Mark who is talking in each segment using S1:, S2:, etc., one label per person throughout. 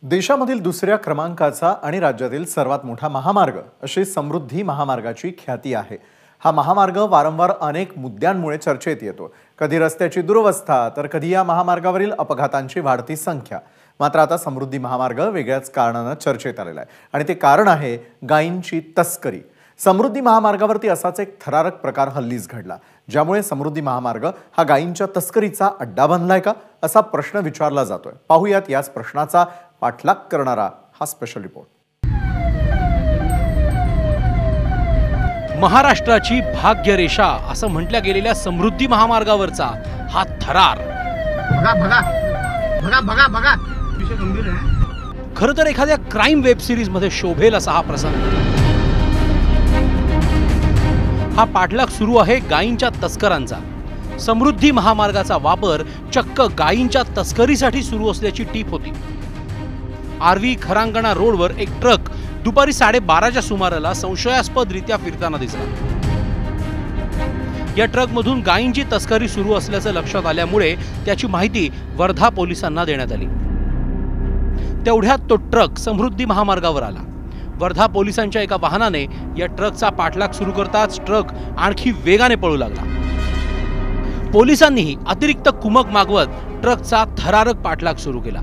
S1: देशामधील दुसऱ्या क्रमांकाचा आणि राज्यातील सर्वात मोठा महामार्ग अशी समृद्धी महामार्गाची ख्याती आहे। हा महामार्ग वारंवार अनेक मुद्द्यांमुळे चर्चेत येतो। कधी रस्त्याची दुरवस्था तर कधी या महामार्गावरील अपघातांची वाढती संख्या। मात्र आता समृद्धी महामार्ग वेगळ्याच कारणाने चर्चेत आलेला आहे आणि ते कारण आहे गायींची तस्करी। समृद्धी महामार्गावरती असाच एक थरारक प्रकार हल्लीच घडला, ज्यामुळे समृद्धी महामार्ग हा गायींच्या तस्करीचा अड्डा बनलाय का असा प्रश्न विचारला जातोय। पाहूयात याच प्रश्नाचा पाठलाग करणारा हा स्पेशल रिपोर्ट।
S2: महाराष्ट्राची भाग्यरेषा असं म्हटल्या गेलेल्या समृद्धी महामार्गावरचा हा थरार
S3: भगा भगा भगा भगा भगा विषय गंभीर आहे।
S2: खरं तर एखाद्या क्राईम वेब सिरीज मध्ये शोभेल असा हा प्रसंग। हा पाठलाग सुरू आहे गायींच्या तस्करांचा। समृद्धी महामार्गाचा वापर चक्क गायींच्या तस्करीसाठी सुरू असल्याची टीप होती। आरवी खरांगणा रोडवर एक ट्रक दुपारी 12:30च्या सुमाराला संशयास्पदरित्या फिरताना दिसला। या ट्रकमधून गायींची तस्करी सुरू असल्याचं लक्षात आल्यामुळे त्याची माहिती वर्धा पोलिसांना देण्यात आली। तेवढ्यात तो ट्रक समृद्धी महामार्गावर आला। वर्धा पोलिसांच्या एका वाहनाने या ट्रकचा पाठलाग सुरू करताच ट्रक आणखी वेगाने पळू लागला। पोलिसांनीही अतिरिक्त कुमक मागवत ट्रकचा थरारक पाठलाग सुरू केला।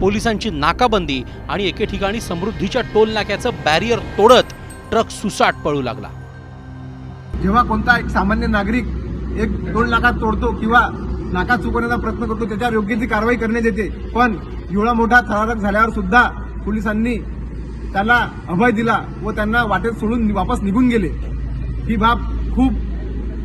S2: पोलिसांची नाकाबंदी आणि एके ठिकाणी समृद्धीच्या टोल नाक्याचं बॅरियर तोडत ट्रक सुसाट पळू लागला।
S3: जेव्हा कोणता एक सामान्य नागरिक एक टोल नाका तोडतो किंवा नाका चुकवण्याचा प्रयत्न करतो त्याच्यावर योग्य ती कारवाई करण्यात येते, पण एवढा मोठा थरारक झाल्यावर सुद्धा पोलिसांनी त्याला अभय दिला व त्यांना वाटेत सोडून वापस निघून गेले। ही बाब खूप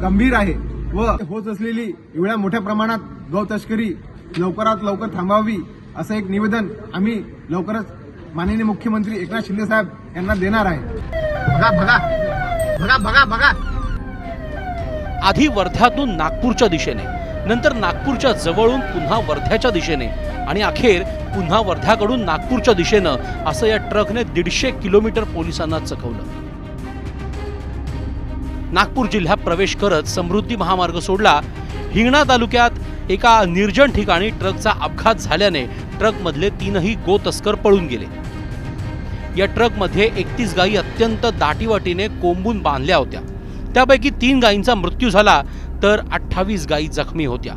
S3: गंभीर आहे व होत असलेली एवढ्या मोठ्या प्रमाणात गौ तस्करी लवकरात लवकर थांबावी असं एक निवेदन आम्ही लवकरच माननीय मुख्यमंत्री एकनाथ शिंदे साहेब यांना देणार आहे। भगा भगा भगा भगा भगा
S2: आधी वर्ध्यातून नागपूरच्या दिशेने, नंतर नागपूरच्या जवळून पुन्हा वर्ध्याच्या दिशेने आणि अखेर पुन्हा वर्ध्याकडून नागपूरच्या दिशेनं असं या ट्रकने 150 किलोमीटर पोलिसांना चकवलं। नागपूर जिल्ह्यात प्रवेश करत समृद्धी महामार्ग सोडला। हिंगणा तालुक्यात एका निर्जन ठिकाणी ट्रकचा अपघात झाल्याने ट्रकमधले 3ही गो तस्कर पळून गेले। या ट्रकमध्ये 31 गायी अत्यंत दाटीवाटीने कोंबून बांधल्या होत्या। त्यापैकी 3 गायींचा मृत्यू झाला तर 28 गायी जखमी होत्या।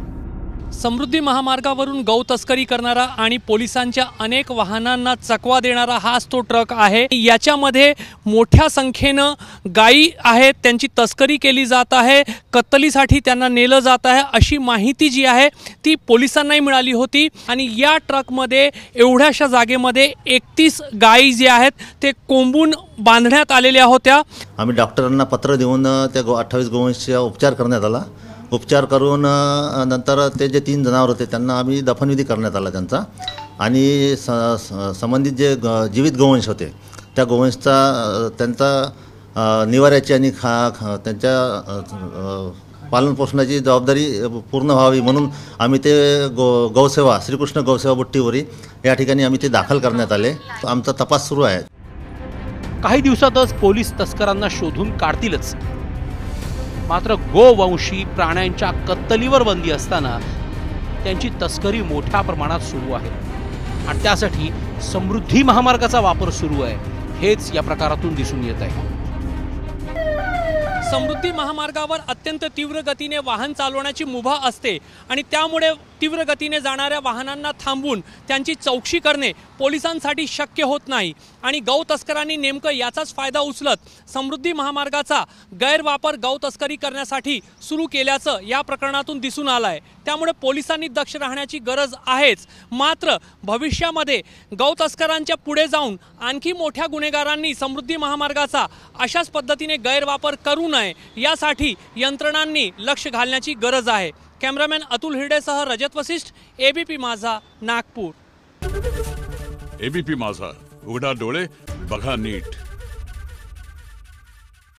S2: समृद्धी महामार्गावरून गौ तस्करी करणारा आणि पोलिसांच्या अनेक वाहनांना चकवा देणारा हाच तो ट्रक आहे। याच्यामध्ये मोठ्या संख्येनं गायी आहेत, त्यांची तस्करी केली जात आहे, कत्तलीसाठी त्यांना नेलं जात आहे अशी माहिती जी आहे ती पोलिसांनाही मिळाली होती। आणि या ट्रकमध्ये एवढ्याशा जागेमध्ये 31 गायी जे आहेत ते कोंबून बांधण्यात आलेल्या होत्या।
S4: आम्ही डॉक्टरांना पत्र देऊन त्या 28 गोवंशीचा उपचार करण्यात आला। उपचार करून नंतर ते जे 3 जनावर होते त्यांना आम्ही दफनविधी करण्यात आला त्यांचा। आणि संबंधित जे जीवित गोवंश होते त्या गोवंशचा त्यांचा निवाऱ्याची आणि त्यांच्या पालनपोषणाची जबाबदारी पूर्ण व्हावी म्हणून आम्ही ते गौसेवा श्रीकृष्ण गौसेवा बुट्टीवरी या ठिकाणी आम्ही ते दाखल करण्यात आले। आमचा तपास सुरू आहे।
S2: काही दिवसातच पोलीस तस्करांना शोधून काढतीलच। मात्र गोवंशी प्राण्यांच्या कत्तलीवर बंदी असताना त्यांची तस्करी मोठ्या प्रमाणात सुरू आहे आणि त्यासाठी समृद्धी महामार्गाचा वापर सुरू आहे, हेच या प्रकारातून दिसून येत आहे। समृद्धी महामार्गावर अत्यंत तीव्र गतीने वाहन चालवण्याची मुभा असते आणि त्यामुळे तीव्र गतीने जाणाऱ्या वाहनांना थांबवून त्यांची चौकशी करणे पोलिसांसाठी शक्य होत नाही। आणि गौ तस्करांनी नेमकं याचाच फायदा उचलत समृद्धी महामार्गाचा गैरवापर गौ तस्करी करण्यासाठी सुरू केल्याचं या प्रकरणातून दिसून आलं आहे। त्यामुळे पोलिसांनी दक्ष राहण्याची गरज आहेच। मात्र भविष्यामध्ये गौ तस्करांच्या पुढे जाऊन आणखी मोठ्या गुन्हेगारांनी समृद्धी महामार्गाचा अशाच पद्धतीने गैरवापर करू नये यासाठी यंत्रणांनी लक्ष घालण्याची गरज आहे। कॅमेरामॅन अतुल हिरडेसह रजत वशिष्ठ, एबीपी माझा, नागपूर।
S5: एबीपी माझा, उघडा डोळे बघा नीट।